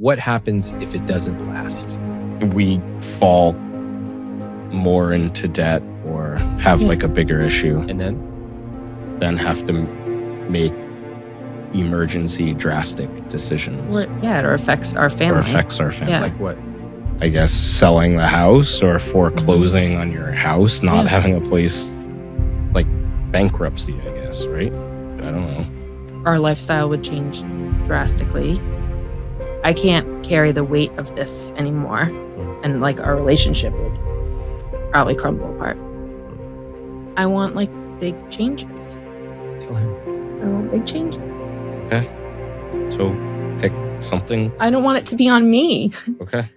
what happens if it doesn't last? We fall more into debt or have like a bigger issue, And then? then have to make emergency drastic decisions. It affects our family. Or affects our family. Yeah. Like what? I guess selling the house or foreclosing on your house, not having a place, like bankruptcy, I guess, right? I don't know. Our lifestyle would change drastically. I can't carry the weight of this anymore. And like our relationship would probably crumble apart. I want like big changes. Tell him. I want big changes. Okay. So pick something. I don't want it to be on me. Okay.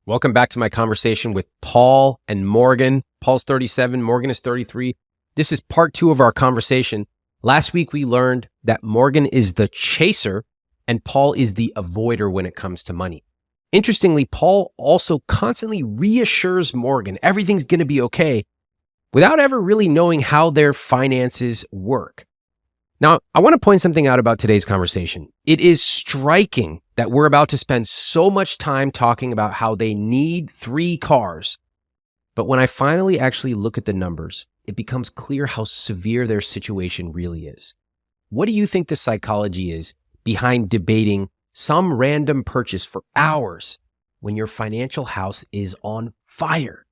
Welcome back to my conversation with Paul and Morgan. Paul's 37, Morgan is 33. This is part 2 of our conversation. Last week, we learned that Morgan is the chaser and Paul is the avoider when it comes to money. Interestingly, Paul also constantly reassures Morgan everything's going to be okay without ever really knowing how their finances work. Now, I want to point something out about today's conversation. It is striking that we're about to spend so much time talking about how they need 3 cars. But when I finally actually look at the numbers, it becomes clear how severe their situation really is. What do you think the psychology is behind debating some random purchase for hours when your financial house is on fire?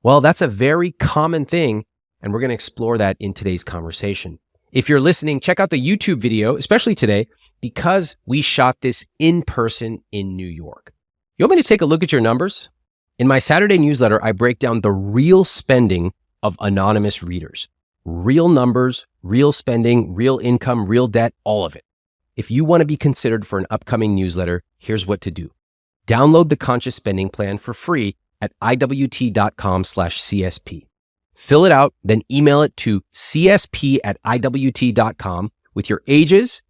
Well, that's a very common thing, and we're going to explore that in today's conversation. If you're listening, check out the YouTube video, especially today, because we shot this in person in New York. You want me to take a look at your numbers? In my Saturday newsletter, I break down the real spending of anonymous readers. Real numbers, real spending, real income, real debt, all of it. If you want to be considered for an upcoming newsletter, here's what to do. Download the Conscious Spending Plan for free at iwt.com/CSP. Fill it out, then email it to csp@iwt.com with your ages,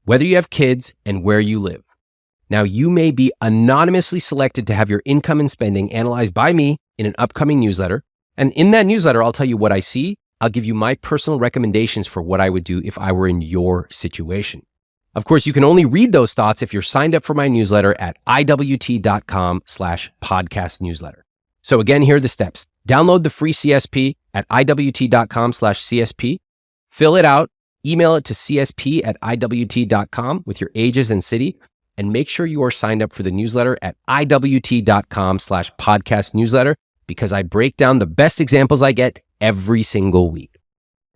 whether you have kids, and where you live. Now, you may be anonymously selected to have your income and spending analyzed by me in an upcoming newsletter. And in that newsletter, I'll tell you what I see. I'll give you my personal recommendations for what I would do if I were in your situation. Of course, you can only read those thoughts if you're signed up for my newsletter at iwt.com/podcast newsletter. So again, here are the steps. Download the free CSP at iwt.com/CSP. Fill it out, email it to csp@iwt.com with your ages and city, and make sure you are signed up for the newsletter at iwt.com/podcast newsletter, because I break down the best examples I get every single week.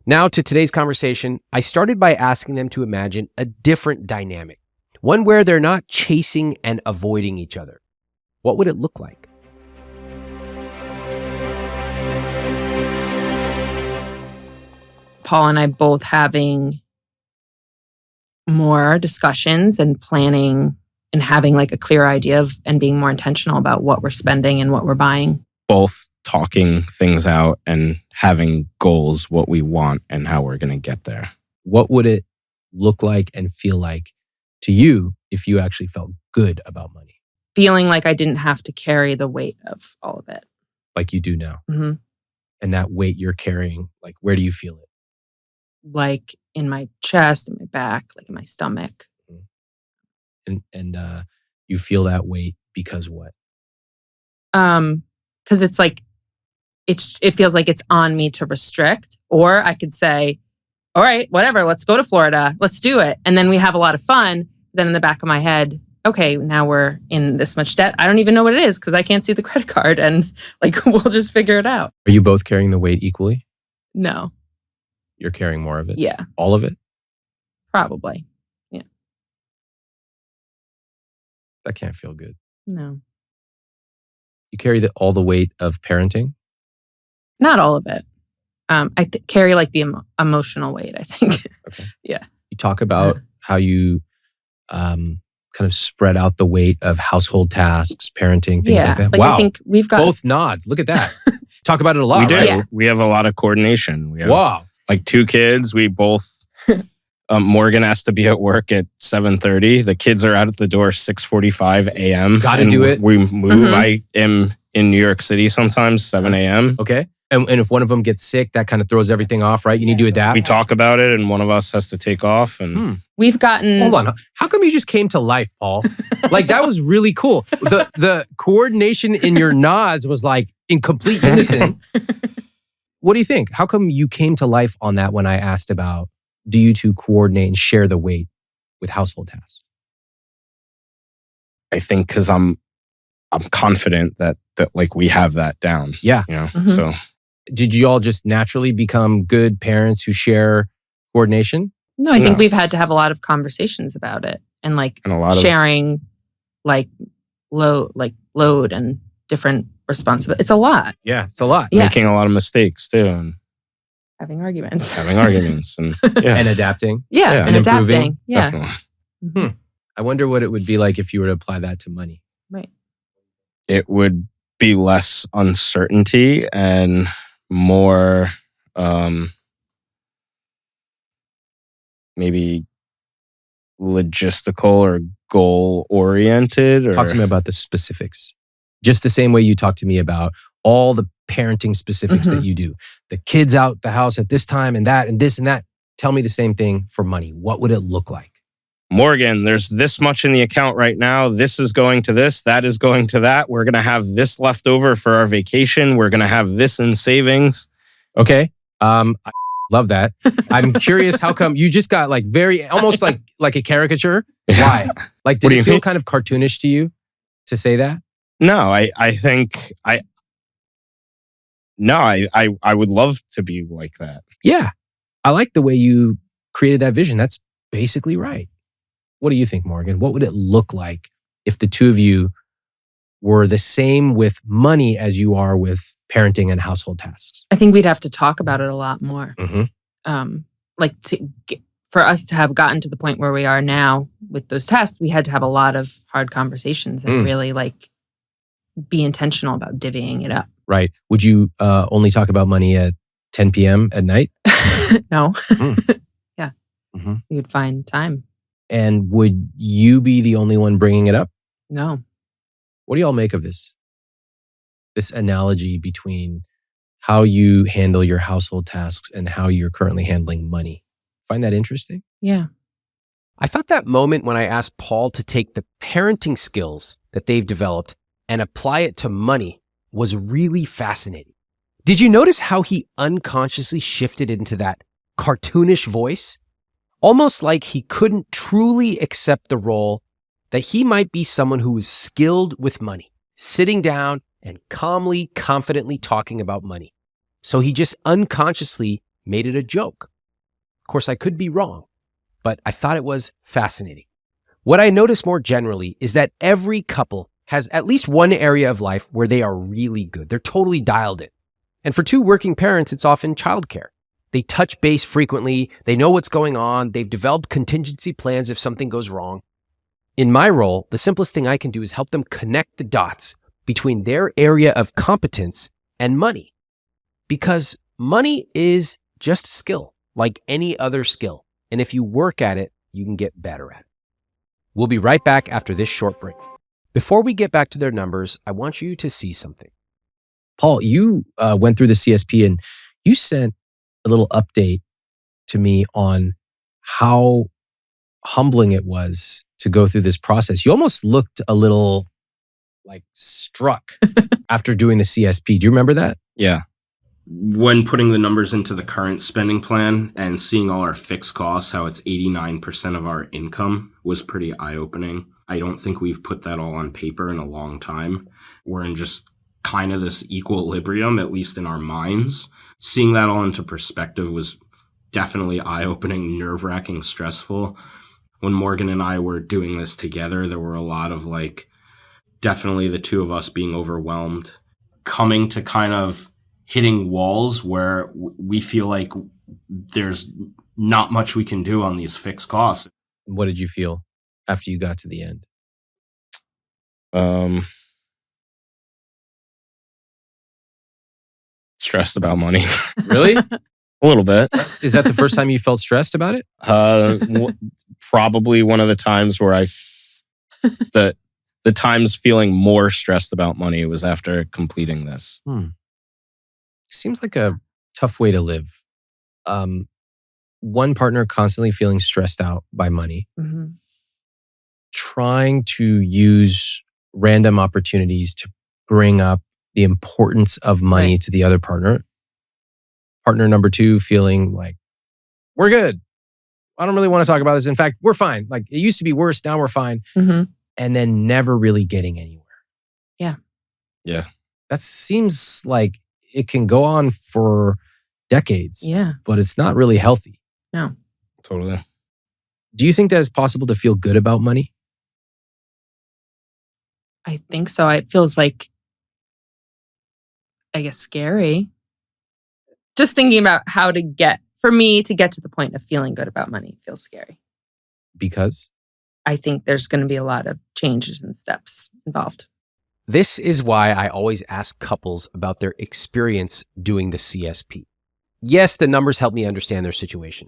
Now to today's conversation. I started by asking them to imagine a different dynamic, one where they're not chasing and avoiding each other. What would it look like? Paul and I both having more discussions and planning and having like a clear idea of and being more intentional about what we're spending and what we're buying. Both talking things out and having goals, what we want and how we're going to get there. What would it look like and feel like to you if you actually felt good about money? Feeling like I didn't have to carry the weight of all of it. Like you do now. Mm-hmm. And that weight you're carrying, like where do you feel it? Like in my chest, in my back, like in my stomach. And you feel that weight because what? Because it's like, it feels like it's on me to restrict, or I could say, all right, whatever, let's go to Florida, let's do it. And then we have a lot of fun. Then in the back of my head, okay, now we're in this much debt. I don't even know what it is because I can't see the credit card, and like, we'll just figure it out. Are you both carrying the weight equally? No. You're carrying more of it? Yeah. All of it? Probably. Yeah. That can't feel good. No. You carry all the weight of parenting? Not all of it. I carry like the emotional weight, I think. Okay. Yeah. You talk about how you kind of spread out the weight of household tasks, parenting, things like that. Like wow. I think we've got both nods. Look at that. Talk about it a lot. We do. Right? Yeah. We have a lot of coordination. We have Wow. like 2 kids. We both, Morgan has to be at work at 7:30. The kids are out at the door 6:45 a.m. Gotta do it. We move. I am in New York City sometimes, 7 a.m. Okay. And if one of them gets sick, that kind of throws everything off, right? You need to adapt. We talk about it and one of us has to take off. And We've gotten... Hold on. How come you just came to life, Paul? Like, that was really cool. The coordination in your nods was like in complete unison. What do you think? How come you came to life on that when I asked about, do you two coordinate and share the weight with household tasks? I think because I'm confident that like we have that down. Yeah. You know, Mhm. so Did you all just naturally become good parents who share coordination? No, I think No. we've had to have a lot of conversations about it and like and a lot of sharing like load and different responsibilities. It's a lot. Yeah, it's a lot. Yeah. making a lot of mistakes too and Having arguments. having arguments and yeah, And adapting. Yeah, Yeah. and And improving. adapting. Yeah. definitely. I wonder what it would be like if you were to apply that to money. Right. It would be less uncertainty and more maybe logistical or goal oriented. Or Talk to me about the specifics. Just the same way you talk to me about all the parenting specifics that you do. The kids out the house at this time and that and this and that. Tell me the same thing for money. What would it look like? Morgan, there's this much in the account right now. This is going to this. That is going to that. We're going to have this left over for our vacation. We're going to have this in savings. Okay. I love that. I'm curious, how come you just got like very, almost like a caricature? Why? Like, What did do it you feel mean? kind of cartoonish to you to say that? No, I think I would love to be like that. Yeah. I like the way you created that vision. That's basically right. What do you think, Morgan? What would it look like if the two of you were the same with money as you are with parenting and household tasks? I think we'd have to talk about it a lot more. Mm-hmm. Like for us to have gotten to the point where we are now with those tests, we had to have a lot of hard conversations and really like be intentional about divvying it up. Right. Would you only talk about money at 10 p.m. at night? No. Yeah. Mm-hmm. We would find time. And would you be the only one bringing it up? No. What do y'all make of this? This analogy between how you handle your household tasks and how you're currently handling money. Find that interesting? Yeah. I thought that moment when I asked Paul to take the parenting skills that they've developed and apply it to money was really fascinating. Did you notice how he unconsciously shifted into that cartoonish voice? Almost like he couldn't truly accept the role that he might be someone who was skilled with money, sitting down and calmly, confidently talking about money. So he just unconsciously made it a joke. Of course, I could be wrong, but I thought it was fascinating. What I notice more generally is that every couple has at least one area of life where they are really good. They're totally dialed in. And for two working parents, it's often childcare. They touch base frequently. They know what's going on. They've developed contingency plans if something goes wrong. In my role, the simplest thing I can do is help them connect the dots between their area of competence and money. Because money is just a skill, like any other skill. And if you work at it, you can get better at it. We'll be right back after this short break. Before we get back to their numbers, I want you to see something. Paul, you went through the CSP and you sent a little update to me on how humbling it was to go through this process. You almost looked a little like struck after doing the CSP. Do you remember that? Yeah. When putting the numbers into the current spending plan and seeing all our fixed costs, how it's 89% of our income was pretty eye-opening. I don't think we've put that all on paper in a long time. We're in just kind of this equilibrium, at least in our minds. Seeing that all into perspective was definitely eye-opening, nerve-wracking, stressful. When Morgan and I were doing this together, there were a lot of definitely the two of us being overwhelmed, coming to kind of hitting walls where we feel like there's not much we can do on these fixed costs. What did you feel after you got to the end? Stressed about money. Really? A little bit. Is that the first time you felt stressed about it? Probably one of the times where the times feeling more stressed about money was after completing this. Seems like a tough way to live. One partner constantly feeling stressed out by money, trying to use random opportunities to bring up the importance of money to the other partner. Partner number 2 feeling like, we're good. I don't really want to talk about this. In fact, we're fine. Like, it used to be worse. Now we're fine. And then never really getting anywhere. Yeah. That seems like it can go on for decades. Yeah. But it's not really healthy. No. Totally. Do you think that it's possible to feel good about money? I think so. It feels like, I guess, scary. Just thinking about how to get to the point of feeling good about money feels scary. Because? I think there's going to be a lot of changes and steps involved. This is why I always ask couples about their experience doing the CSP. Yes, the numbers help me understand their situation,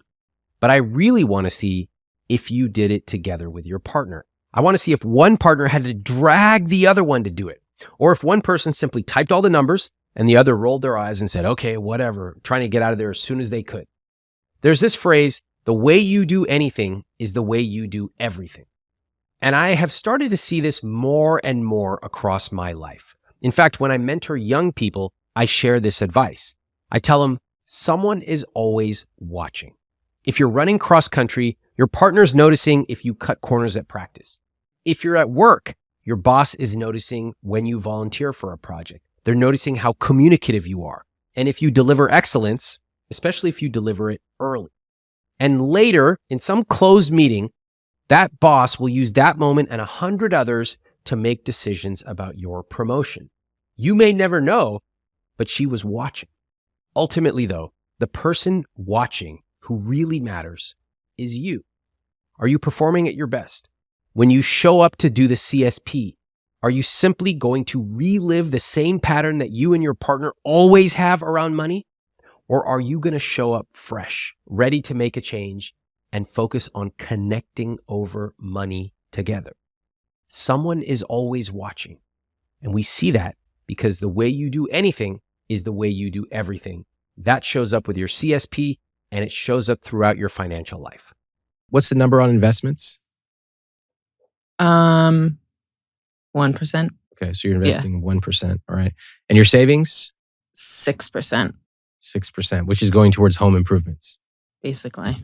but I really want to see if you did it together with your partner. I want to see if one partner had to drag the other one to do it, or if one person simply typed all the numbers and the other rolled their eyes and said, okay, whatever, trying to get out of there as soon as they could. There's this phrase, the way you do anything is the way you do everything. And I have started to see this more and more across my life. In fact, when I mentor young people, I share this advice. I tell them, someone is always watching. If you're running cross country, your partner's noticing if you cut corners at practice. If you're at work, your boss is noticing when you volunteer for a project. They're noticing how communicative you are. And if you deliver excellence, especially if you deliver it early. And later, in some closed meeting, that boss will use that moment and 100 others to make decisions about your promotion. You may never know, but she was watching. Ultimately, though, the person watching who really matters is you. Are you performing at your best? When you show up to do the CSP, are you simply going to relive the same pattern that you and your partner always have around money? Or are you going to show up fresh, ready to make a change and focus on connecting over money together? Someone is always watching. And we see that because the way you do anything is the way you do everything. That shows up with your CSP and it shows up throughout your financial life. What's the number on investments? 1%. Okay, so you're investing 1%. All right. And your savings? 6%. 6%, which is going towards home improvements. Basically.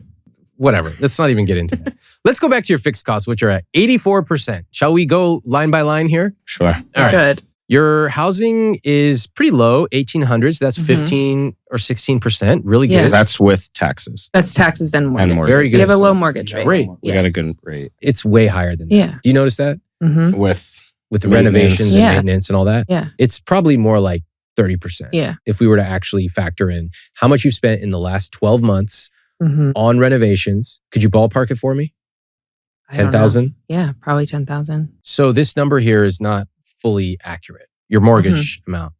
Whatever. Let's not even get into that. Let's go back to your fixed costs, which are at 84%. Shall we go line by line here? Sure. All right. Good. Your housing is pretty low, 1,800s. That's 15 or 16%. Really good. Yeah. That's with taxes. That's taxes and mortgage. And mortgage. Very good. You have a low mortgage rate. Great. We got a good rate. It's way higher than that. Yeah. Do you notice that? Mm-hmm. With With the Maintenance. renovations Yeah. and maintenance and all that? Yeah. It's probably more like 30%. Yeah. If we were to actually factor in how much you've spent in the last 12 months Mm-hmm. on renovations. Could you ballpark it for me? I don't know. 10,000? Yeah, probably 10,000. So this number here is not fully accurate. Your mortgage amount.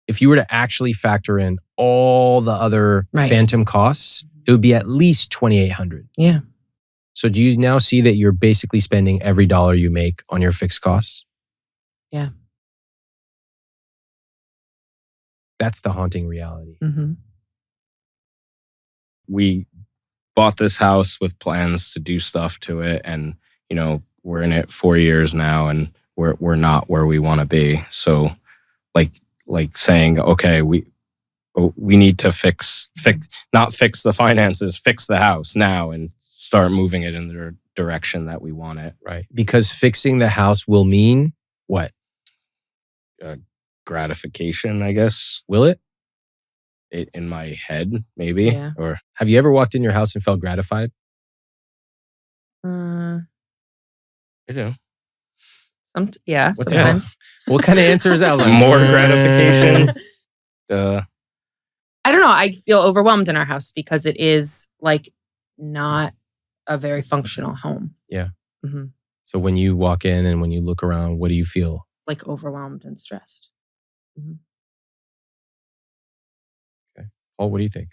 If you were to actually factor in all the other Right. phantom costs, it would be at least 2,800. Yeah. So do you now see that you're basically spending every dollar you make on your fixed costs? Yeah. That's the haunting reality. Mm-hmm. we bought this house with plans to do stuff to it, and we're in it 4 years now, and we're not where we want to be. So like saying, okay, we need to not fix the finances, fix the house now and start moving it in the direction that we want it. Right. Because fixing the house will mean what? Gratification, I guess. Will it? In my head, maybe. Yeah. Or Have you ever walked in your house and felt gratified? I do. Yeah, What the hell? sometimes. What kind of answer is that? Like, More gratification. I don't know. I feel overwhelmed in our house because it is like not a very functional home. Yeah. Mm-hmm. So when you walk in and when you look around, what do you feel? Like overwhelmed and stressed. Mm-hmm. Paul, what do you think?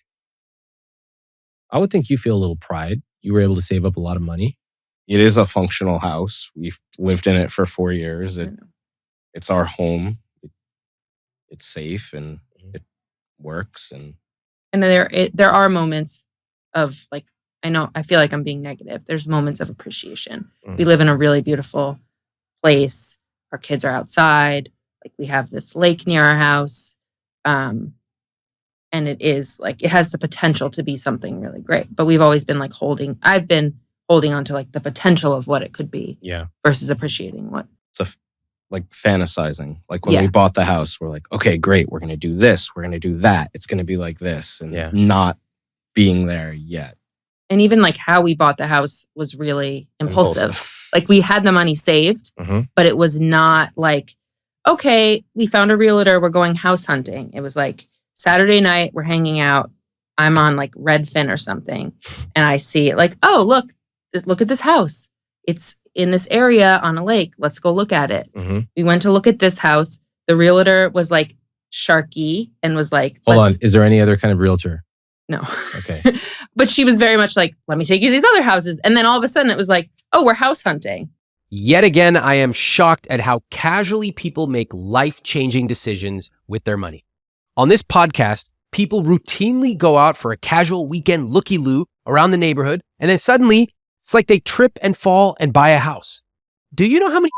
I would think you feel a little pride. You were able to save up a lot of money. It is a functional house. We've lived in it for 4 years. It's our home. It's safe and works. And there are moments of like, I feel like I'm being negative. There's moments of appreciation. We live in a really beautiful place. Our kids are outside. Like we have this lake near our house. And it is like, it has the potential to be something really great. But we've always been like I've been holding on to like the potential of what it could be. Yeah. Versus appreciating what. It's like fantasizing. Like when we bought the house, we're like, okay, great. We're going to do this. We're going to do that. It's going to be like this. And not being there yet. And even like how we bought the house was really impulsive. Like we had the money saved, but it was not like, okay, we found a realtor, we're going house hunting. It was like Saturday night, we're hanging out. I'm on like Redfin or something. And I see it like, oh, look at this house. It's in this area on a lake. Let's go look at it. We went to look at this house. The realtor was like sharky and was like, hold on. Is there any other kind of realtor? No. Okay. But she was very much like, let me take you to these other houses. And then all of a sudden it was like, oh, we're house hunting. Yet again, I am shocked at how casually people make life-changing decisions with their money. On this podcast, people routinely go out for a casual weekend looky-loo around the neighborhood, and then suddenly it's like they trip and fall and buy a house. Do you know how many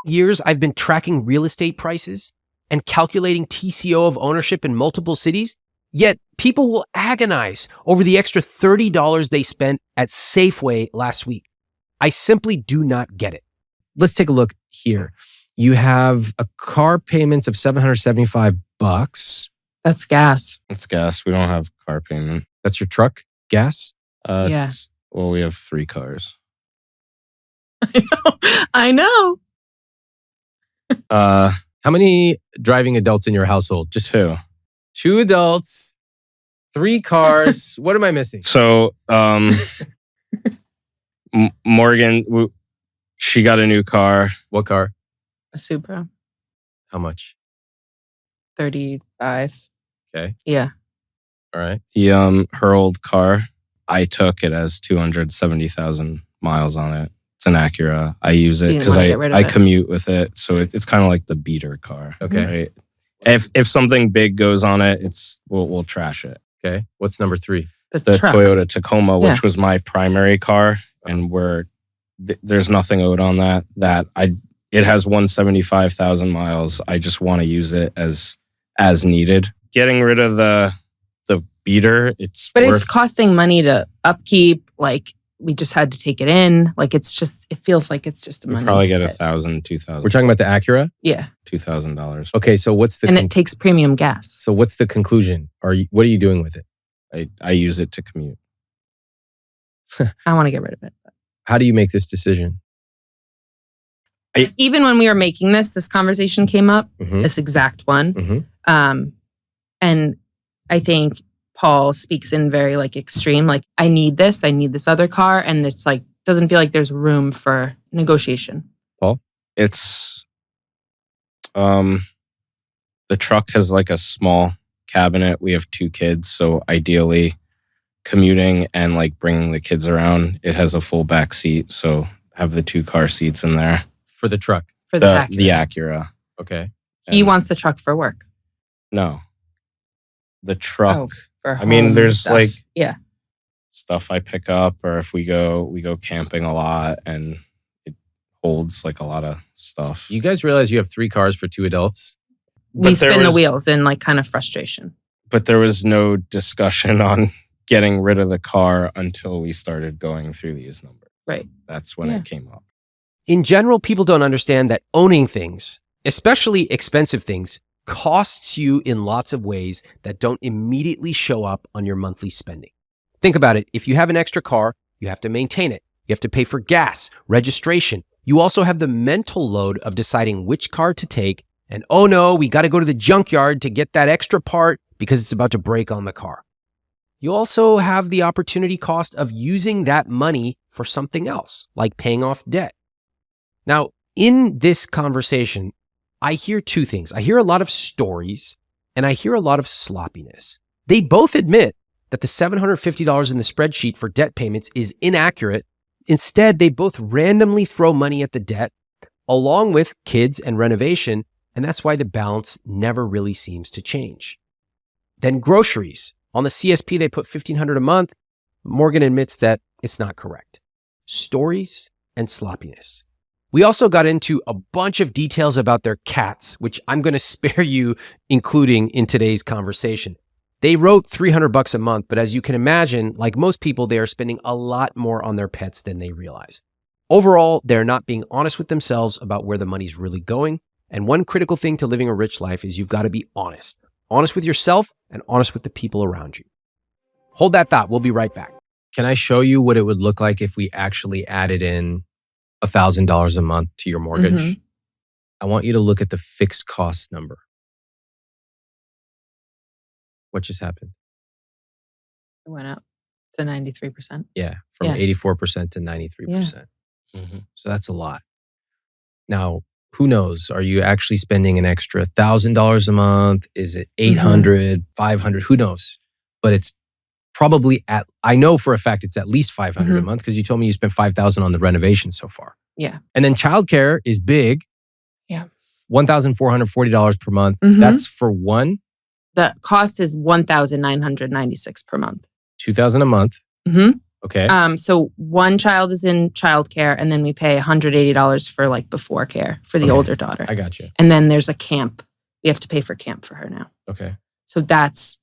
years I've been tracking real estate prices and calculating TCO of ownership in multiple cities? Yet people will agonize over the extra $30 they spent at Safeway last week. I simply do not get it. Let's take a look here. You have a car payments of $775. That's gas. It's gas. We don't have car payment. That's your truck gas? Yeah. Well, we have 3 cars. I know. How many driving adults in your household? Just 2. 2 adults, 3 cars. What am I missing? So, Morgan, she got a new car. What car? A Supra. How much? 35. Okay. Yeah. All right. Her old car, I took it as 270,000 miles on it. It's an Acura. I use it because I commute with it. So it's kind of like the beater car. Okay. Right? If something big goes on it, we'll trash it. Okay. What's number 3? The Toyota Tacoma, which was my primary car, and there's nothing owed on that. It has 175,000 miles. I just want to use it as needed. Getting rid of the beater, it's costing money to upkeep. Like we just had to take it in. Like it feels like it's just a money. Probably get $1,000, $2,000. We're talking about the Acura? Yeah. $2,000. Okay, so what's the... And it takes premium gas. So what's the conclusion? What are you doing with it? I use it to commute. I want to get rid of it. How do you make this decision? Even when we were making this conversation came up, this exact one. And I think Paul speaks in very like extreme, like I need this other car. And it's like, doesn't feel like there's room for negotiation. Paul? It's, the truck has like a small cabinet. We have 2 kids. So ideally commuting and like bringing the kids around, it has a full back seat. So have the 2 car seats in there. For the truck? For the Acura. The Acura. Okay. He wants the truck for work. No. The truck. For I mean, there's stuff. like stuff I pick up, or if we go camping a lot, and it holds like a lot of stuff. You guys realize you have 3 cars for 2 adults? We spin the wheels in like kind of frustration. But there was no discussion on getting rid of the car until we started going through these numbers. Right. That's when it came up. In general, people don't understand that owning things, especially expensive things, costs you in lots of ways that don't immediately show up on your monthly spending. Think about it. If you have an extra car, you have to maintain it. You have to pay for gas, registration. You also have the mental load of deciding which car to take. And oh no, we got to go to the junkyard to get that extra part because it's about to break on the car. You also have the opportunity cost of using that money for something else, like paying off debt. Now, in this conversation, I hear 2 things. I hear a lot of stories and I hear a lot of sloppiness. They both admit that the $750 in the spreadsheet for debt payments is inaccurate. Instead, they both randomly throw money at the debt along with kids and renovation, and that's why the balance never really seems to change. Then groceries. On the CSP, they put $1,500 a month. Morgan admits that it's not correct. Stories and sloppiness. We also got into a bunch of details about their cats, which I'm going to spare you including in today's conversation. They wrote $300 a month, but as you can imagine, like most people, they are spending a lot more on their pets than they realize. Overall, they're not being honest with themselves about where the money's really going. And one critical thing to living a rich life is you've got to be honest. Honest with yourself and honest with the people around you. Hold that thought. We'll be right back. Can I show you what it would look like if we actually added in $1,000 a month to your mortgage? Mhm. I want you to look at the fixed cost number. What just happened? It went up to 93%. Yeah, from Yeah. 84% to 93%. So that's a lot. Now, who knows? Are you actually spending an extra $1,000 a month? Is it 800, 500? Who knows? But it's probably I know for a fact it's at least 500 a month because you told me you spent 5,000 on the renovation so far. Yeah. And then childcare is big. Yeah. $1,440 per month. Mhm. That's for one. The cost is $1,996 per month. $2,000 a month. Mhm. Okay. So one child is in childcare, and then we pay $180 for like before care for the Okay. older daughter. I got you. And then there's a camp. We have to pay for camp for her now. Okay. So that's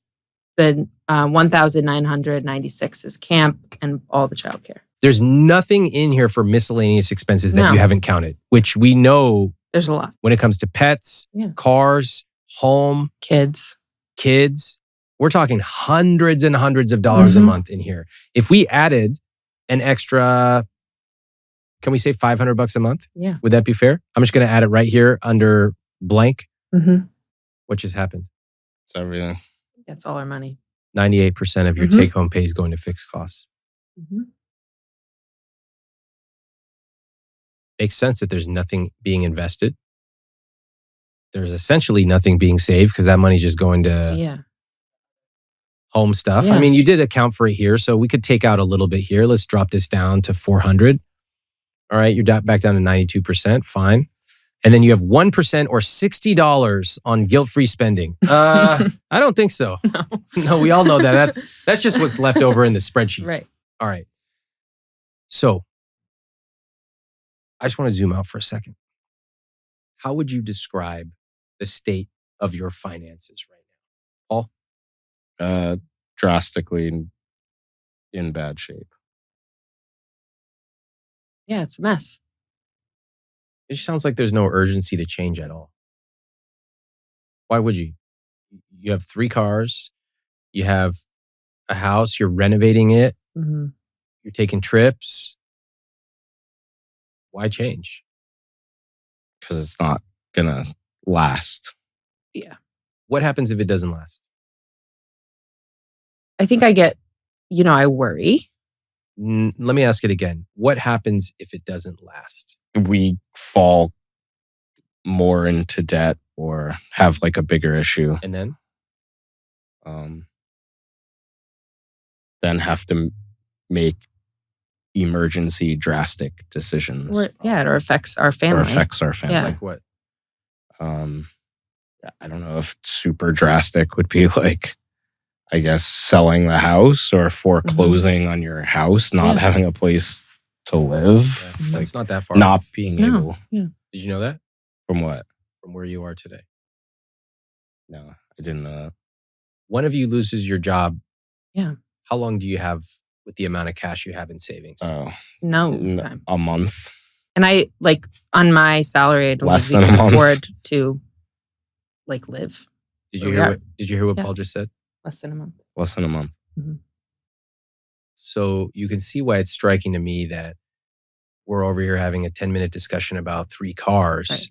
the 1,996 is camp and all the childcare. There's nothing in here for miscellaneous expenses that No. you haven't counted, which we know There's a lot. when it comes to pets, Yeah. cars, home, Kids. kids. We're talking hundreds and hundreds of dollars a Mhm. month in here. If we added an extra, can we say $500 a month? Yeah. Would that be fair? I'm just going to add it right here under blank. Mm-hmm. What just happened? It's everything. That's all our money. 98% of your Mhm. take-home pay is going to fixed costs. Mm-hmm. Makes sense that there's nothing being invested. There's essentially nothing being saved because that money's just going to Yeah. home stuff. Yeah. I mean, you did account for it here, so we could take out a little bit here. Let's drop this down to 400. All right, you're back down to 92%. Fine. And then you have 1% or $60 on guilt-free spending. I don't think so. No. No, we all know that. That's just what's left over in the spreadsheet. Right. All right. So I just want to zoom out for a second. How would you describe the state of your finances right now? Paul? Drastically in bad shape. Yeah, it's a mess. It just sounds like there's no urgency to change at all. Why would you? You have 3 cars. You have a house. You're renovating it. Mm-hmm. You're taking trips. Why change? Because it's not gonna last. Yeah. What happens if it doesn't last? I think I get, I worry. Let me ask it again. What happens if it doesn't last? We fall more into debt or have like a bigger issue. And then? Then have to make emergency drastic decisions. It affects our family. Or affects our family. Yeah. Like what? I don't know if super drastic would be like, I guess, selling the house or foreclosing on your house, not having a place to live. Yeah, Like it's not that far. not being No. able. Yeah. Did you know that? From what? From where you are today. No, I didn't know that. One of you loses your job. Yeah. How long do you have with the amount of cash you have in savings? Oh, No n- time. a month. And I on my salary, I don't Less even than a month. afford to live Did where you we hear are. what? Did you hear what Yeah. Paul just said? less than a month. Less than a month. So you can see why it's striking to me that we're over here having a 10-minute discussion about 3 cars. Right.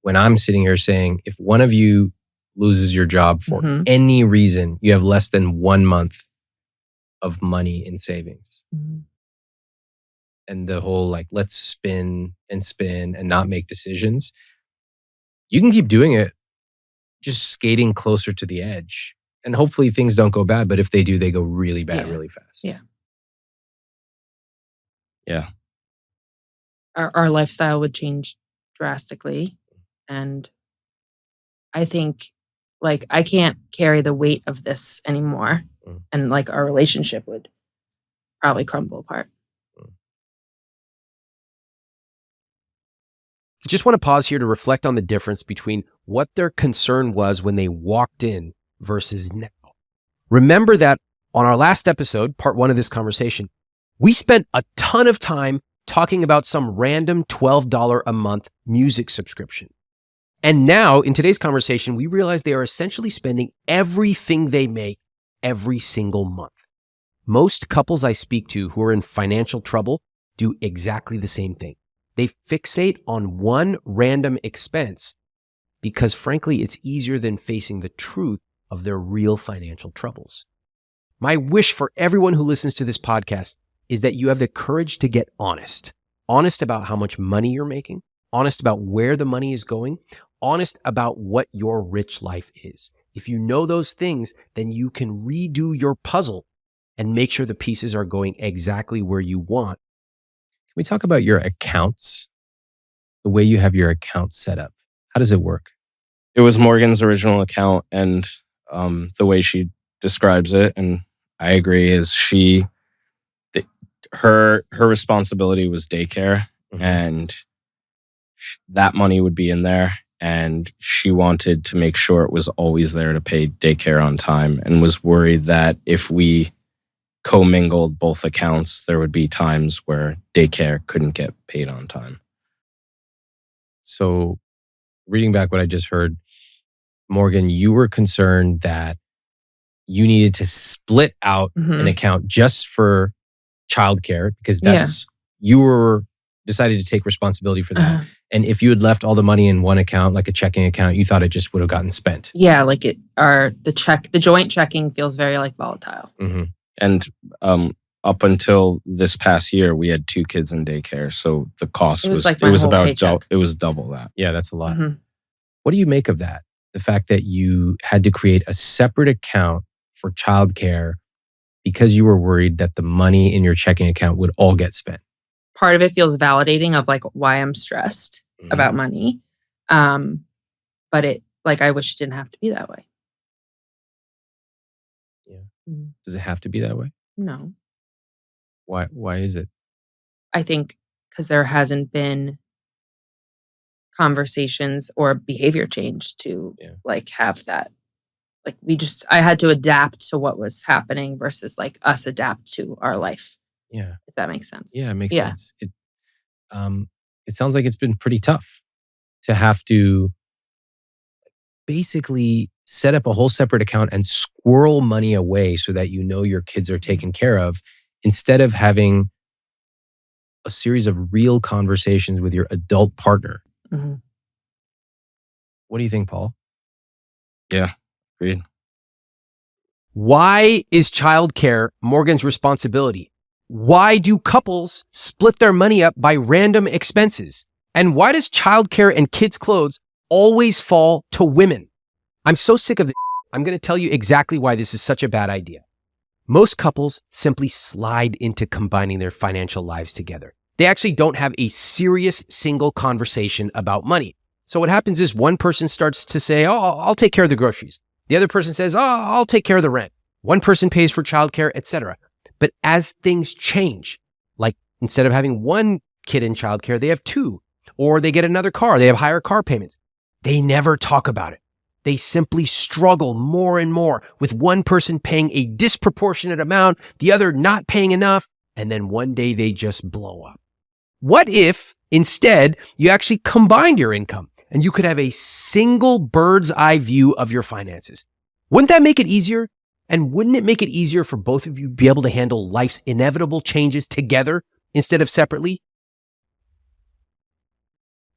When I'm sitting here saying, if one of you loses your job for Mhm. any reason, you have less than 1 month of money in savings. Mhm. And the whole let's spin and not make decisions. You can keep doing it, just skating closer to the edge. And hopefully things don't go bad, but if they do, they go really bad Yeah. really fast. Yeah. Yeah. Our lifestyle would change drastically. And I think Like, I can't carry the weight of this anymore. And like our relationship would probably crumble apart. I just want to pause here to reflect on the difference between what their concern was when they walked in versus now. Remember that on our last episode, part 1 of this conversation, we spent a ton of time talking about some random $12 a month music subscription. And now in today's conversation, we realize they are essentially spending everything they make every single month. Most couples I speak to who are in financial trouble do exactly the same thing. They fixate on one random expense because, frankly, it's easier than facing the truth of their real financial troubles. My wish for everyone who listens to this podcast is that you have the courage to get honest about how much money you're making, honest about where the money is going, honest about what your rich life is. If you know those things, then you can redo your puzzle and make sure the pieces are going exactly where you want. Can we talk about your accounts? The way you have your account set up. How does it work? It was Morgan's original account, and the way she describes it, and I agree, is her responsibility was daycare, and that money would be in there, and she wanted to make sure it was always there to pay daycare on time, and was worried that if we commingled both accounts, there would be times where daycare couldn't get paid on time. So, reading back what I just heard, Morgan, you were concerned that you needed to split out an account just for childcare because you were decided to take responsibility for that. And if you had left all the money in one account, like a checking account, you thought it just would have gotten spent. Yeah, like the joint checking feels very like volatile. And up until this past year, we had 2 kids in daycare, so the cost was double that. Yeah, that's a lot. What do you make of that? The fact that you had to create a separate account for childcare because you were worried that the money in your checking account would all get spent. Part of it feels validating of like why I'm stressed about money. But I wish it didn't have to be that way. Yeah. Does it have to be that way? No. Why is it? I think because there hasn't been conversations or behavior change to have that. I had to adapt to what was happening versus us adapt to our life. Yeah. If that makes sense. Yeah, it makes sense. It sounds like it's been pretty tough to have to basically set up a whole separate account and squirrel money away so that you know your kids are taken care of instead of having a series of real conversations with your adult partner. What do you think, Paul? Yeah, agreed. Why is childcare Morgan's responsibility? Why do couples split their money up by random expenses? And why does childcare and kids' clothes always fall to women? I'm so sick of this. I'm going to tell you exactly why this is such a bad idea. Most couples simply slide into combining their financial lives together. They actually don't have a serious single conversation about money. So what happens is one person starts to say, oh, I'll take care of the groceries. The other person says, oh, I'll take care of the rent. One person pays for childcare, etc. But as things change, like instead of having one kid in childcare, they have 2, or they get another car, they have higher car payments. They never talk about it. They simply struggle more and more with one person paying a disproportionate amount, the other not paying enough, and then one day they just blow up. What if instead you actually combined your income and you could have a single bird's eye view of your finances? Wouldn't that make it easier? And wouldn't it make it easier for both of you to be able to handle life's inevitable changes together instead of separately?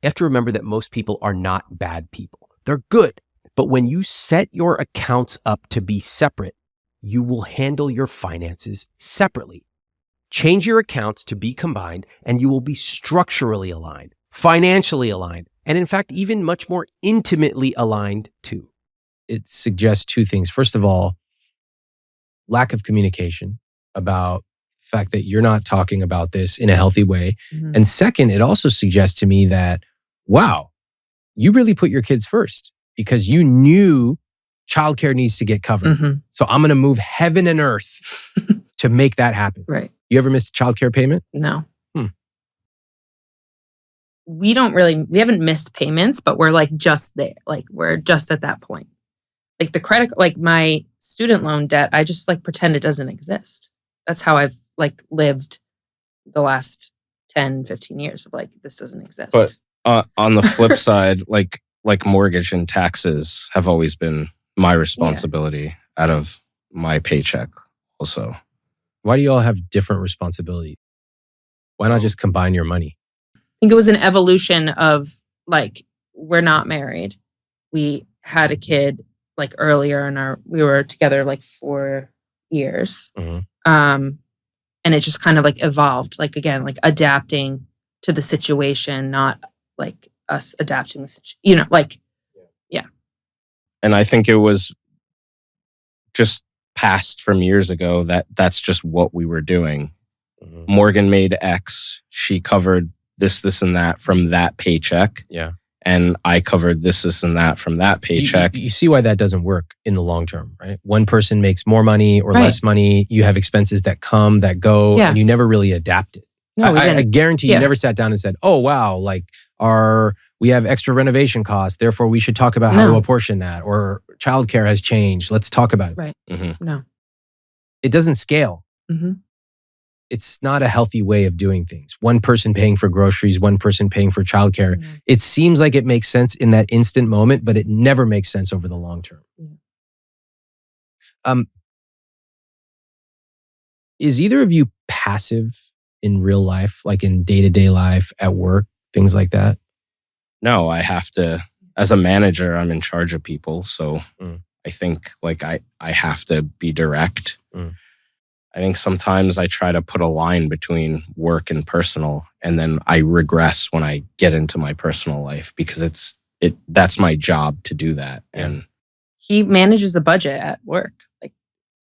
You have to remember that most people are not bad people. They're good. But when you set your accounts up to be separate, you will handle your finances separately. Change your accounts to be combined and you will be structurally aligned, financially aligned, and in fact, even much more intimately aligned too. It suggests 2 things. First of all, lack of communication about the fact that you're not talking about this in a healthy way. And second, it also suggests to me that, wow, you really put your kids first because you knew childcare needs to get covered. Mhm. So I'm going to move heaven and earth to make that happen. Right. You ever missed a childcare payment? No. Hmm. We haven't missed payments, but we're like just there. Like we're just at that point. Like the credit, like my student loan debt, I just like pretend it doesn't exist. That's how I've like lived the last 10, 15 years of like, this doesn't exist. But on the flip side, like mortgage and taxes have always been my responsibility out of my paycheck also. Why do you all have different responsibilities? Why not just combine your money? I think it was an evolution of like, we're not married. We had a kid like earlier we were together like 4 years. Mm-hmm. And it just kind of like evolved, like again, like adapting to the situation, not like us adapting the situation, like, yeah. And I think it was just passed from years ago that's just what we were doing. Mm-hmm. Morgan made X. She covered this, and that from that paycheck. Yeah. And I covered this, and that from that paycheck. You see why that doesn't work in the long term, right? One person makes more money or Right. less money. You have expenses that come, that go, Yeah. and you never really adapt it. No, we I didn't. guarantee you Yeah. never sat down and said, oh, wow, like we have extra renovation costs. Therefore, we should talk about how to No. apportion that. Or childcare has changed. Let's talk about it. Right. Mm-hmm. No. It doesn't scale. Mm-hmm. It's not a healthy way of doing things. One person paying for groceries, one person paying for childcare. Mm-hmm. It seems like it makes sense in that instant moment, but it never makes sense over the long term. Yeah. Is either of you passive in real life, like in day-to-day life, at work, things like that? No, I have to, as a manager, I'm in charge of people. So Mm. I think like I have to be direct. Mm. I think sometimes I try to put a line between work and personal, and then I regress when I get into my personal life because that's my job to do that. Yeah. And He manages a budget at work. Like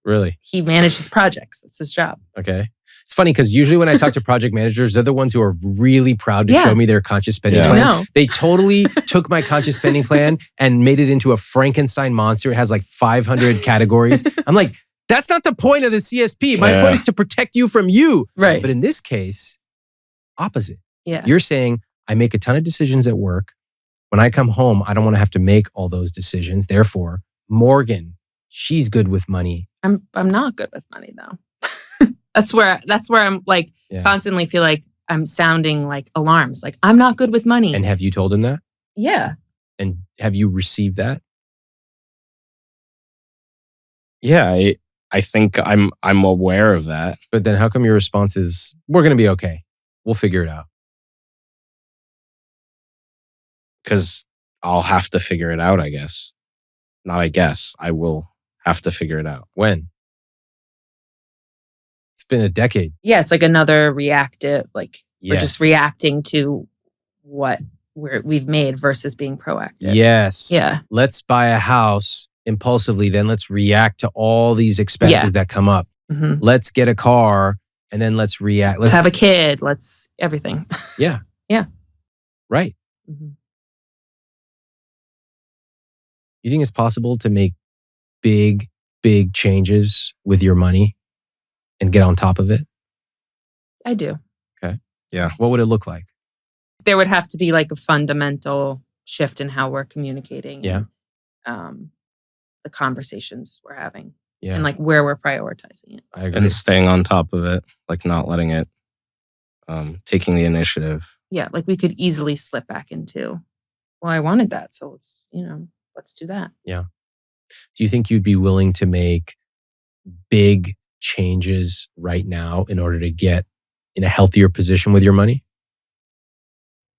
Really? he manages projects. That's his job. Okay. It's funny because usually when I talk to project managers, they're the ones who are really proud to Yeah. show me their conscious spending Yeah. I plan. know. They totally took my conscious spending plan and made it into a Frankenstein monster. It has like 500 categories. I'm like, that's not the point of the CSP. My Yeah. point is to protect you from you. Right. But in this case, opposite. Yeah. You're saying, I make a ton of decisions at work. When I come home, I don't want to have to make all those decisions. Therefore, Morgan, she's good with money. I'm not good with money though. That's where I'm like Yeah. constantly feel like I'm sounding like alarms. Like I'm not good with money. And have you told him that? Yeah. And have you received that? yeah, I think I'm aware of that. But then how come your response is, we're going to be okay. We'll figure it out. Because I'll have to figure it out, I guess. Not I guess. I will have to figure it out. When? It's been a decade. Yeah. It's like another reactive, like we're just Yes. reacting to what we've made versus being proactive. Yes. Yeah. Let's buy a house impulsively. Then let's react to all these expenses Yeah. that come up. Mhm. Let's get a car and then let's react. Let's have a kid. Let's everything. Right. Mhm. You think it's possible to make big, big changes with your money and get on top of it? I do. What would it look like? There would have to be like a fundamental shift in how we're communicating. Yeah. And, the conversations we're having Yeah. and like where we're prioritizing it. I agree. And staying on top of it, like not letting it, taking the initiative. Yeah. Like we could easily slip back into, well, I wanted that. So let's do that. Do you think you'd be willing to make big changes right now in order to get in a healthier position with your money?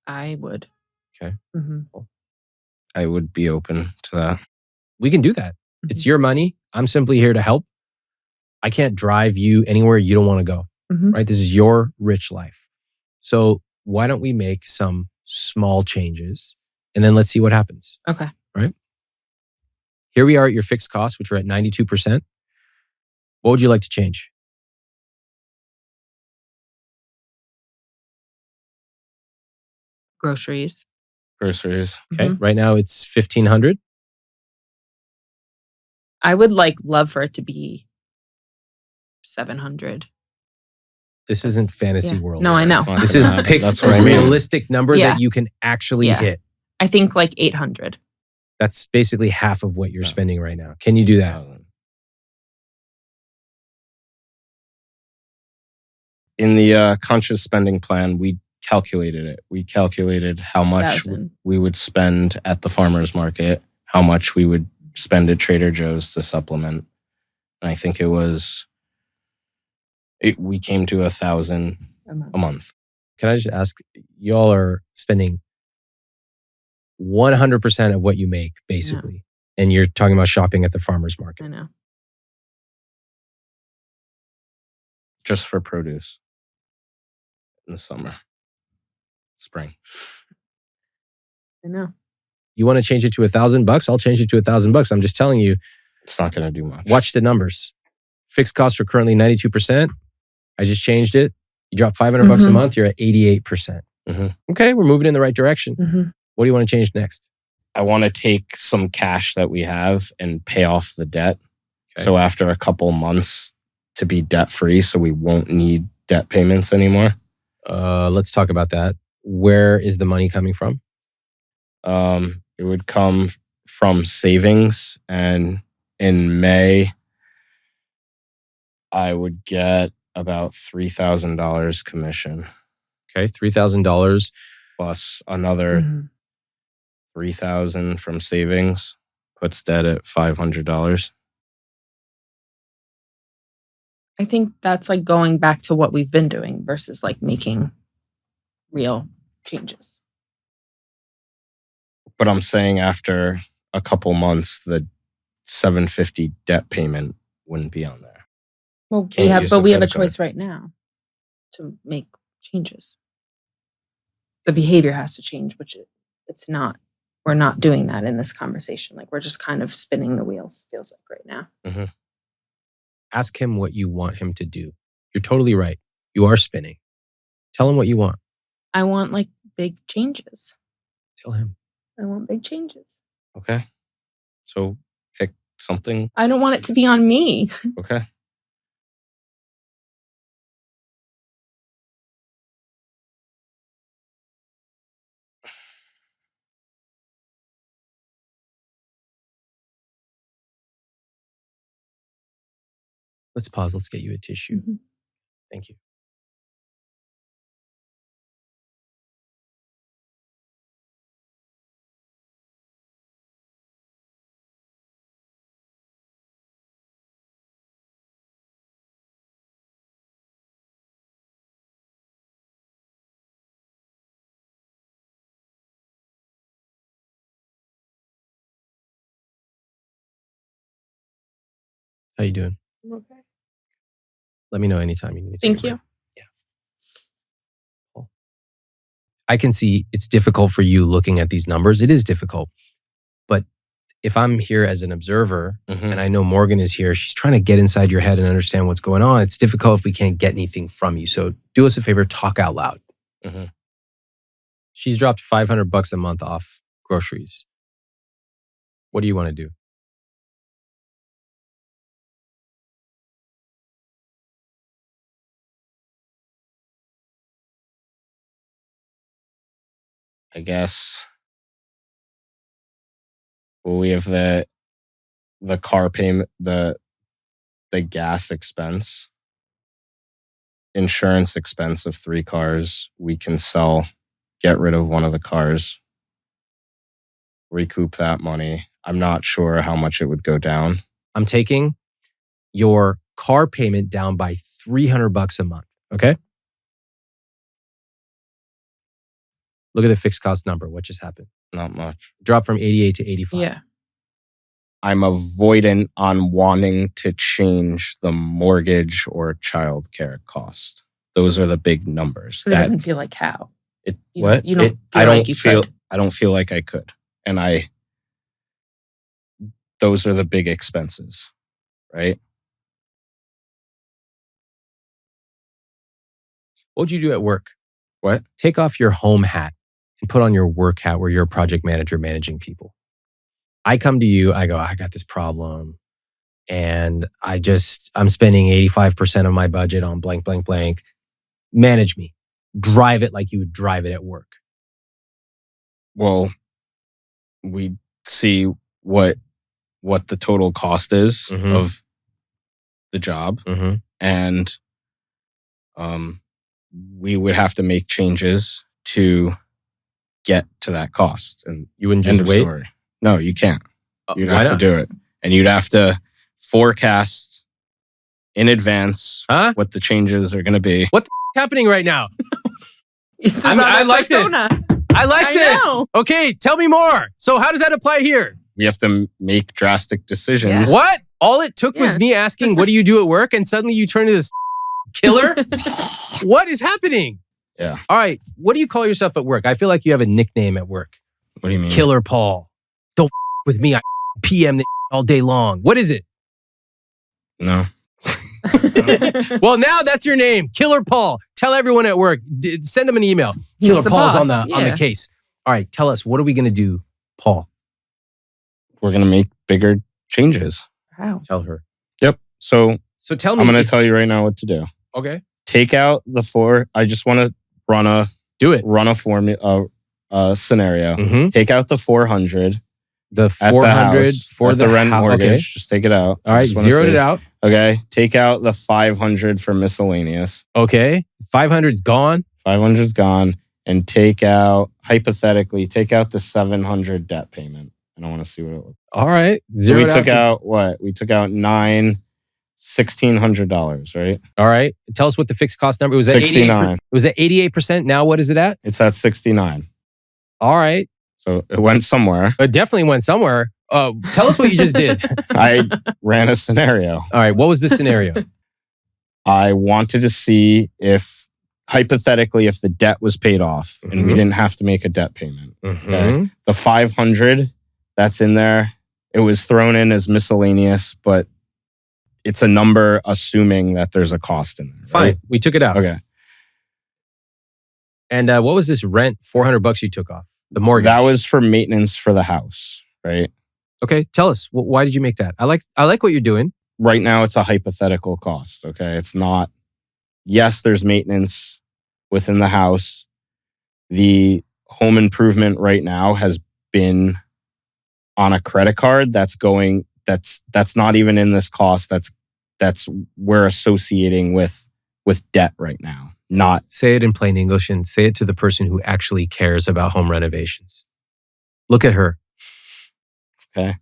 I would. Okay. Mhm. I would be open to that. We can do that. It's your money. I'm simply here to help. I can't drive you anywhere you don't want to go, Mhm. right? This is your rich life. So why don't we make some small changes and then let's see what happens. Okay. Here we are at your fixed costs, which are at 92%. What would you like to change? Groceries. Groceries. Okay. Mhm. Right now it's 1,500. I would love for it to be 700. This isn't fantasy world. No, I know. This is pick That's a what I mean. realistic number Yeah. that you can actually Yeah. hit. I think 800. That's basically half of what you're No. spending right now. Can you do that? In the conscious spending plan, we calculated it. We calculated how much 1,000. we would spend at the farmer's market, how much we would spend at Trader Joe's to supplement. And I think we came to 1,000 a month. Can I just ask, y'all are spending 100% of what you make, basically. And you're talking about shopping at the farmer's market. I know. Just for produce in the summer, spring. I know. You want to change it to $1,000? I'll change it to $1,000. I'm just telling you, It's not going to do much. watch the numbers. Fixed costs are currently 92%. I just changed it. You drop $500 a month, you're at 88%. Mhm. Okay, we're moving in the right direction. Mm-hmm. What do you want to change next? I want to take some cash that we have and pay off the debt. Okay. So after a couple months to be debt free, so we won't need debt payments anymore. Let's talk about that. Where is the money coming from? It would come from savings, and in May, I would get about $3,000 commission Okay, $3,000. plus another Mm-hmm. $3,000 from savings, puts debt at $500. I think that's going back to what we've been doing versus making real changes. But I'm saying after a couple months, the $750 debt payment wouldn't be on there. Well, Can't use we the have a credit card. choice right now to make changes. The behavior has to change, which it's not. We're not doing that in this conversation. We're just kind of spinning the wheels, feels like right now. Ask him what you want him to do. You're totally right. You are spinning. Tell him what you want. I want big changes. Tell him. I want big changes. Okay. So pick something. I don't want it to be on me. Okay. Let's pause. Let's get you a tissue. Mhm. Thank you. How you doing? Okay. Let me know anytime you need to. Thank you. I can see it's difficult for you looking at these numbers. It is difficult. But if I'm here as an observer and I know Morgan is here, she's trying to get inside your head and understand what's going on. It's difficult if we can't get anything from you. So do us a favor, talk out loud. Mhm. She's dropped $500 a month off groceries. What do you want to do? I guess. Well, we have the car payment, the gas expense, insurance expense of 3 cars. We can get rid of one of the cars, recoup that money. I'm not sure how much it would go down. I'm taking your car payment down by $300 a month. Okay. Look at the fixed cost number. What just happened? Not much. Drop from 88 to 85. Yeah. I'm avoidant on wanting to change the mortgage or childcare cost. Those are the big numbers. So it doesn't feel like how. You don't feel I like don't you feel. could. I don't feel like I could, and those are the big expenses, right? What would you do at work? What? Take off your home hat and put on your work hat where you're a project manager managing people. I come to you, I go, I got this problem. and I'm spending 85% of my budget on blank, blank, blank. Manage me. Drive it like you would drive it at work. Well, we see what the total cost is of the job, and we would have to make changes to get to that cost. And you wouldn't just wait? Story. No, you can't. You'd Why have to not? do it, and you'd have to forecast in advance what the changes are going to be. What's happening right now? I like this. I like I this. know. Okay, tell me more. So how does that apply here? We have to make drastic decisions. Yeah. What? All it took was me asking, what do you do at work? And suddenly you turn into this killer? What is happening? Yeah. All right. What do you call yourself at work? I feel like you have a nickname at work. What do you mean? Killer Paul. Don't with me. I PM the all day long. What is it? No. Well, now that's your name. Killer Paul. Tell everyone at work. Send them an email. He's Killer the Paul's boss, on the case. All right. Tell us, what are we going to do, Paul? We're going to make bigger changes. Wow. Tell her. Yep. So tell me. I'm going to tell you right now what to do. Okay. Take out the 4. I just want to run a formula scenario. Take out the 400. The 400 for the rent mortgage. Okay. Just take it out. All right. Zeroed it out. Okay. Take out the 500 for miscellaneous. Okay. 500's gone. 500's gone. And hypothetically, take out the 700 debt payment. I don't want to see what it looks like. All right. So we took out what? We took out $1,600, right? All right. Tell us what the fixed cost number was. 69. It was at 88%. Now what is it at? It's at 69. All right. So it went somewhere. It definitely went somewhere. Tell us what you just did. I ran a scenario. All right. What was the scenario? I wanted to see if, hypothetically, if the debt was paid off and we didn't have to make a debt payment. Okay? The 500 that's in there, it was thrown in as miscellaneous, but it's a number assuming that there's a cost in there. Fine. Right? We took it out. Okay. And what was this rent? $400 you took off? The mortgage. That was for maintenance for the house, right? Okay. Tell us. Why did you make that? I like what you're doing. Right now, it's a hypothetical cost, okay? It's not, yes, there's maintenance within the house. The home improvement right now has been on a credit card that's not even in this cost. That's we're associating with debt right now. Not say it in plain English and say it to the person who actually cares about home renovations. Look at her. Okay.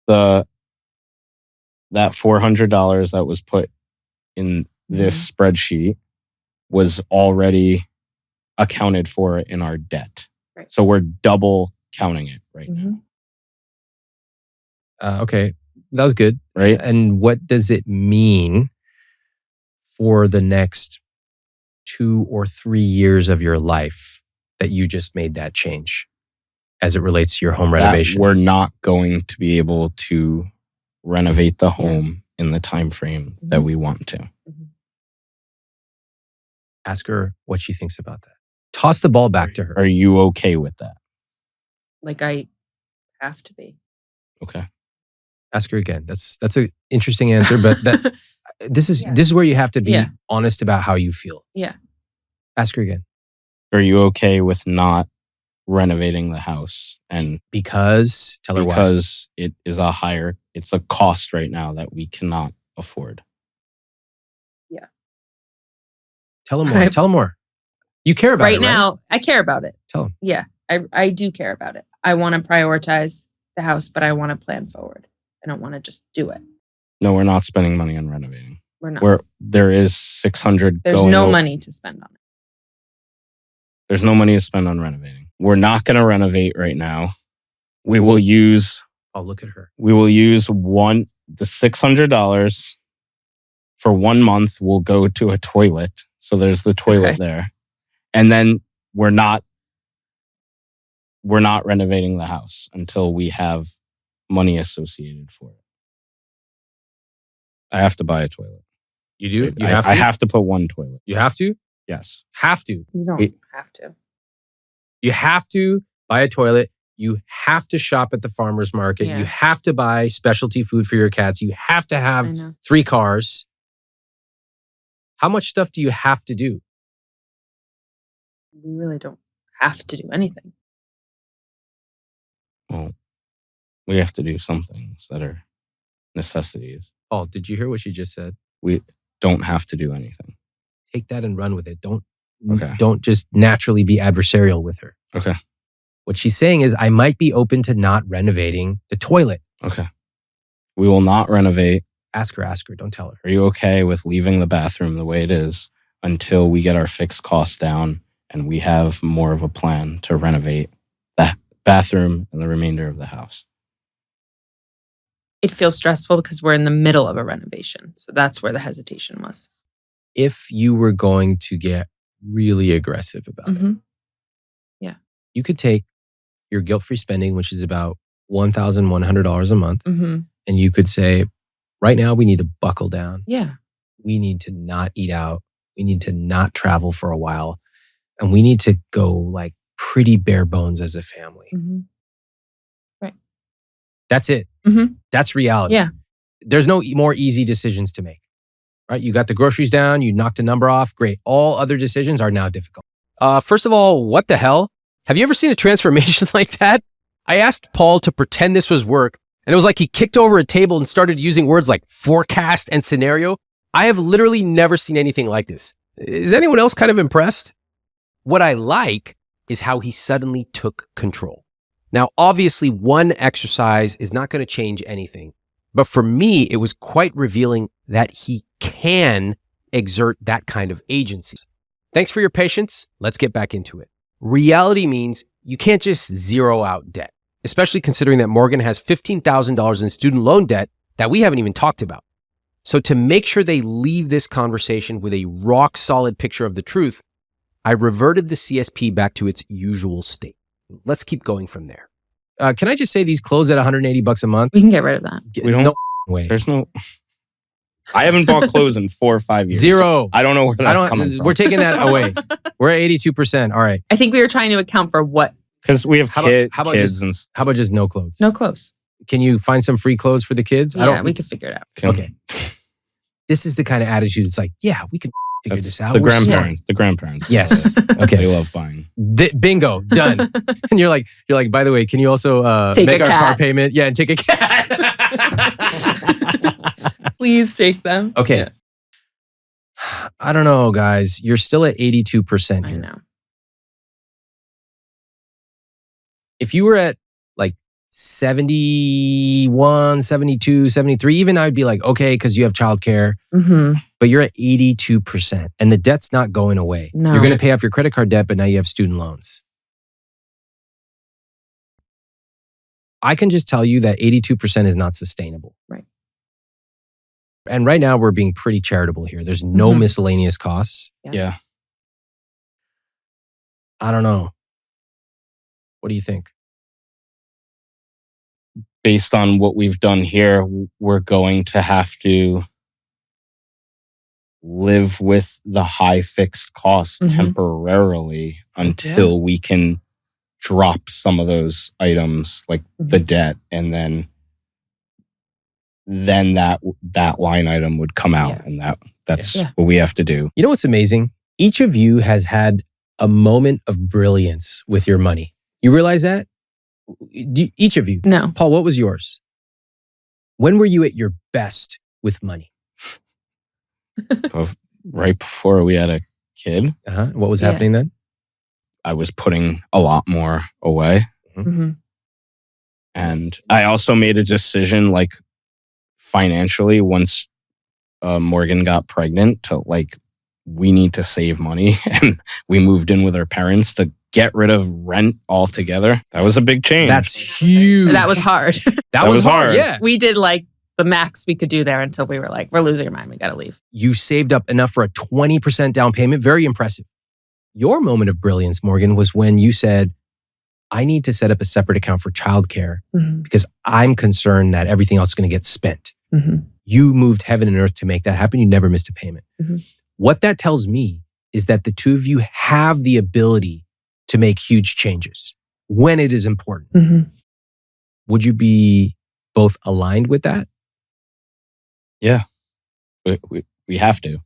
That $400 that was put in this spreadsheet was already accounted for in our debt. Right. So we're double counting it right now. Okay. That was good. Right. And what does it mean for the next 2 or 3 years of your life that you just made that change as it relates to your home renovations? We're not going to be able to renovate the home in the time frame that we want to. Ask her what she thinks about that. Toss the ball back to her. Are you okay with that? Like I have to be. Okay. Ask her again. That's an interesting answer, but this is where you have to be honest about how you feel. Yeah. Ask her again. Are you okay with not renovating the house? And because it is it's a cost right now that we cannot afford. Yeah. Tell him more. Tell him more. You care about it, right? Now, I care about it. Tell him. Yeah, I do care about it. I want to prioritize the house, but I want to plan forward. I don't want to just do it. No, we're not spending money on renovating. We're not. There is 600. There's no money to spend on it. There's no money to spend on renovating. We're not going to renovate right now. We will use. Oh, look at her. We will use the $600 for 1 month. We'll go to a toilet. So there's the toilet there, and then we're not renovating the house until we have money associated for it. I have to buy a toilet. You do? I have to put one toilet. You have to? Yes. Have to. You don't have to. You have to buy a toilet. You have to shop at the farmer's market. Yeah. You have to buy specialty food for your cats. You have to I have know. 3 cars. How much stuff do you have to do? We really don't have to do anything. Well, we have to do some things that are necessities. Paul, did you hear what she just said? We don't have to do anything. Take that and run with it. Okay. Don't just naturally be adversarial with her. Okay. What she's saying is, I might be open to not renovating the toilet. Okay. We will not renovate. Ask her. Don't tell her. Are you okay with leaving the bathroom the way it is until we get our fixed costs down and we have more of a plan to renovate the bathroom and the remainder of the house? It feels stressful because we're in the middle of a renovation. So that's where the hesitation was. If you were going to get really aggressive about it, Mhm. Yeah. you could take your guilt-free spending, which is about $1,100 a month, Mm-hmm. and you could say, right now we need to buckle down. Yeah. We need to not eat out. We need to not travel for a while. And we need to go like pretty bare bones as a family. Mm-hmm. That's it. Mhm. That's reality. Yeah. There's no more easy decisions to make, right? You got the groceries down, you knocked a number off, great. All other decisions are now difficult. First of all, what the hell? Have you ever seen a transformation like that? I asked Paul to pretend this was work, and it was like he kicked over a table and started using words like forecast and scenario. I have literally never seen anything like this. Is anyone else kind of impressed? What I like is how he suddenly took control. Now, obviously, one exercise is not going to change anything. But for me, it was quite revealing that he can exert that kind of agency. Thanks for your patience. Let's get back into it. Reality means you can't just zero out debt, especially considering that Morgan has $15,000 in student loan debt that we haven't even talked about. So to make sure they leave this conversation with a rock solid picture of the truth, I reverted the CSP back to its usual state. Let's keep going from there. Can I just say these clothes at $180 a month? We can get rid of that. We don't. No way. There's no. I haven't bought clothes in 4 or 5 years. Zero. I don't know where that's coming from. We're taking that away. We're at 82%. All right. I think we were trying to account for what? Because we have How about kids just- and How about just no clothes? No clothes. Can you find some free clothes for the kids? Yeah, we could figure it out. Okay. This is the kind of attitude. It's like, yeah, we can figure That's this out. the We're smart. grandparents. The grandparents. Yes. They Okay. love buying. Bingo. Done. And you're like, by the way, can you also Take make a our car cat. payment? Yeah, and take a cat. Please take them. Okay. Yeah. I don't know, guys. You're still at 82% I here. know. If you were at like 71, 72, 73, even I would be like, okay, because you have childcare, Mm-hmm. but you're at 82% and the debt's not going away. No. You're going to pay off your credit card debt, but now you have student loans. I can just tell you that 82% is not sustainable. Right. And right now we're being pretty charitable here. There's no Mhm. miscellaneous costs. Yeah. I don't know. What do you think? Based on what we've done here, we're going to have to live with the high fixed costs Mhm. temporarily until we can drop some of those items like the debt, and then that line item would come out, Yeah. and that's Yeah. what we have to do. You know what's amazing? Each of you has had a moment of brilliance with your money. You realize that? Each of you. No. Paul, what was yours? When were you at your best with money? Right before we had a kid, What was Yeah. happening then? I was putting a lot more away. Mm-hmm. And I also made a decision, like financially, once Morgan got pregnant, to like, we need to save money. And we moved in with our parents to get rid of rent altogether. That was a big change. That's huge. That was hard. That was hard. Yeah. We did like the max we could do there until we were like, we're losing our mind. We got to leave. You saved up enough for a 20% down payment. Very impressive. Your moment of brilliance, Morgan, was when you said, I need to set up a separate account for childcare Mm-hmm. because I'm concerned that everything else is going to get spent. Mm-hmm. You moved heaven and earth to make that happen. You never missed a payment. Mhm. What that tells me is that the two of you have the ability to make huge changes. when it is important. Mhm. Would you be both aligned with that? We have to.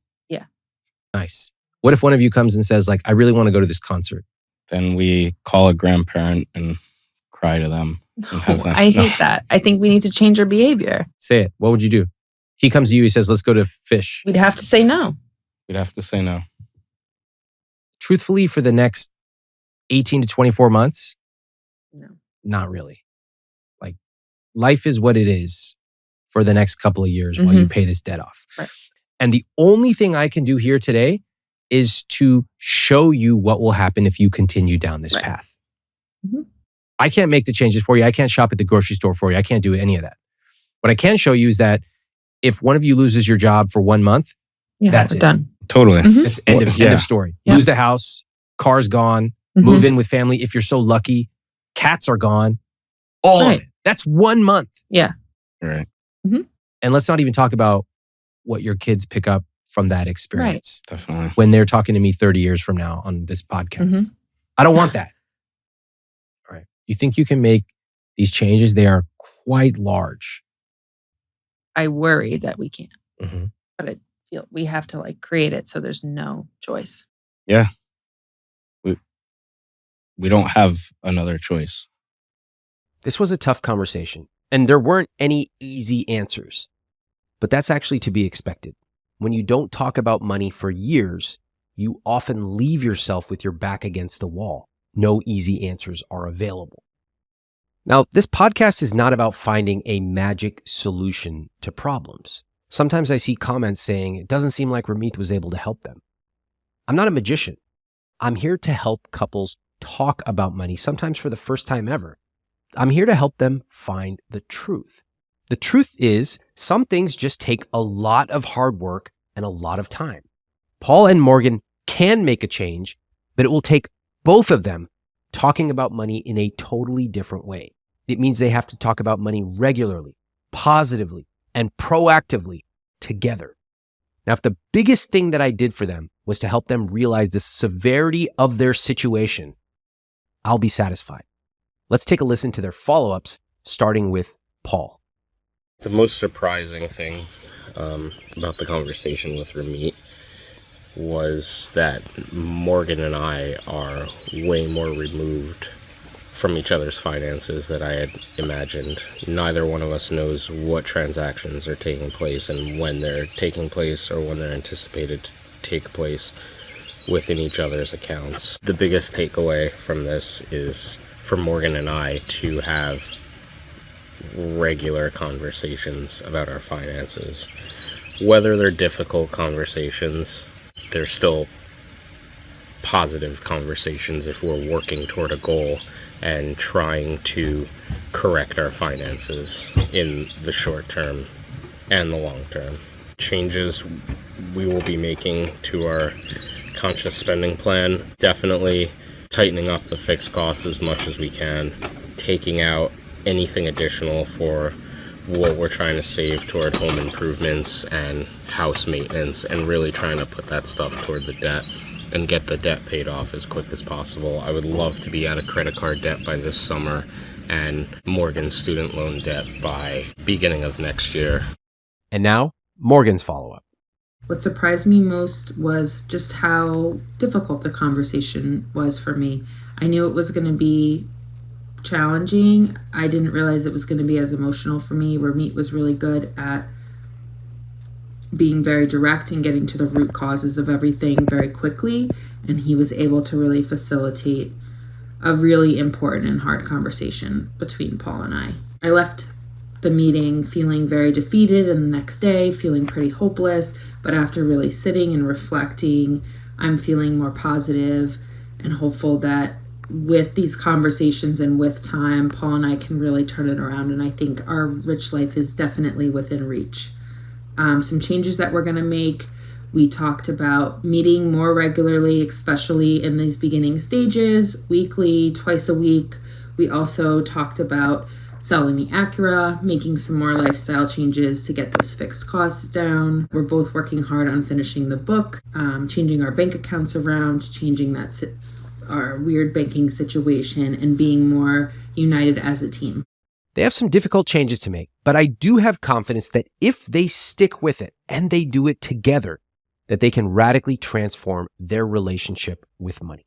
Nice. What if one of you comes and says, like, I really want to go to this concert? Then we call a grandparent and cry to them. And have them. I hate that. I think we need to change our behavior. Say it. What would you do? He comes to you, he says, let's go to Fish. We'd have to say no. We'd have to say no. Truthfully, for the next 18 to 24 months, No. not really. Like, life is what it is for the next couple of years while you pay this debt off. Right. And the only thing I can do here today is to show you what will happen if you continue down this path. Mhm. I can't make the changes for you. I can't shop at the grocery store for you. I can't do any of that. What I can show you is that if one of you loses your job for 1 month, Yeah, that's we're it. done. Totally. Mhm. It's end of story. Yeah. Lose the house, car's gone, Mhm. move in with family. If you're so lucky, cats are gone. All of Right. it. That's 1 month. Right. And let's not even talk about what your kids pick up from that experience Definitely. when they're talking to me 30 years from now on this podcast. Mhm. I don't want that. All right. You think you can make these changes? They are quite large. I worry that we can't, Mhm. but I feel we have to like create it so there's no choice. We don't have another choice. This was a tough conversation, and there weren't any easy answers. But that's actually to be expected. When you don't talk about money for years, you often leave yourself with your back against the wall. No easy answers are available. Now, this podcast is not about finding a magic solution to problems. Sometimes I see comments saying it doesn't seem like Ramit was able to help them. I'm not a magician. I'm here to help couples talk about money, sometimes for the first time ever. I'm here to help them find the truth. The truth is, some things just take a lot of hard work and a lot of time. Paul and Morgan can make a change, but it will take both of them talking about money in a totally different way. It means they have to talk about money regularly, positively, and proactively together. Now, if the biggest thing that I did for them was to help them realize the severity of their situation, I'll be satisfied. Let's take a listen to their follow-ups, starting with Paul. The most surprising thing about the conversation with Ramit was that Morgan and I are way more removed from each other's finances than I had imagined. Neither one of us knows what transactions are taking place and when they're taking place or when they're anticipated to take place within each other's accounts. The biggest takeaway from this is for Morgan and I to have regular conversations about our finances. Whether they're difficult conversations, they're still positive conversations if we're working toward a goal and trying to correct our finances in the short term and the long term. Changes we will be making to our conscious spending plan, definitely tightening up the fixed costs as much as we can, taking out anything additional for what we're trying to save toward home improvements and house maintenance, and really trying to put that stuff toward the debt and get the debt paid off as quick as possible. I would love to be out of credit card debt by this summer and Morgan's student loan debt by beginning of next year. And now, Morgan's follow-up. What surprised me most was just how difficult the conversation was for me. I knew it was going to be challenging. I didn't realize it was going to be as emotional for me. Ramit was really good at being very direct and getting to the root causes of everything very quickly, and he was able to really facilitate a really important and hard conversation between Paul and I. I left the meeting feeling very defeated, and the next day feeling pretty hopeless, but after really sitting and reflecting, I'm feeling more positive and hopeful that with these conversations and with time, Paul and I can really turn it around, and I think our rich life is definitely within reach. Some changes that we're going to make. We talked about meeting more regularly, especially in these beginning stages, weekly, twice a week. We also talked about selling the Acura, making some more lifestyle changes to get those fixed costs down. We're both working hard on finishing the book, changing our bank accounts around, changing that our weird banking situation and being more united as a team. They have some difficult changes to make, but I do have confidence that if they stick with it and they do it together, that they can radically transform their relationship with money.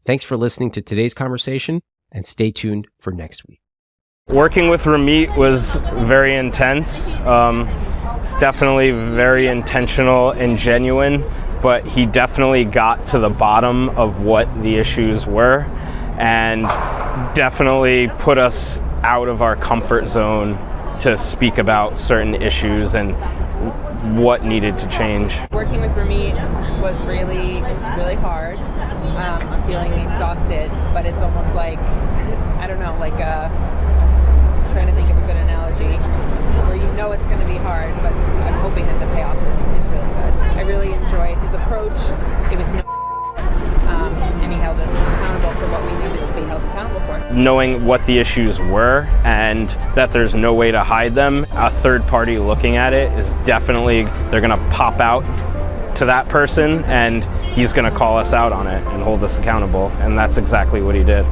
Thanks for listening to today's conversation, and stay tuned for next week. Working with Ramit was very intense. It's definitely very intentional and genuine, but he definitely got to the bottom of what the issues were and definitely put us out of our comfort zone to speak about certain issues and what needed to change. Working with Ramit was really hard. I'm feeling exhausted, but it's almost like, I don't know, like trying to think of a good analogy, where you know it's going to be hard, but I'm hoping that the payoff is really good. I really enjoyed his approach. It was and he held us accountable for what we needed to be held accountable for. Knowing what the issues were and that there's no way to hide them, a third party looking at it is definitely, they're going to pop out to that person and he's going to call us out on it and hold us accountable. And that's exactly what he did.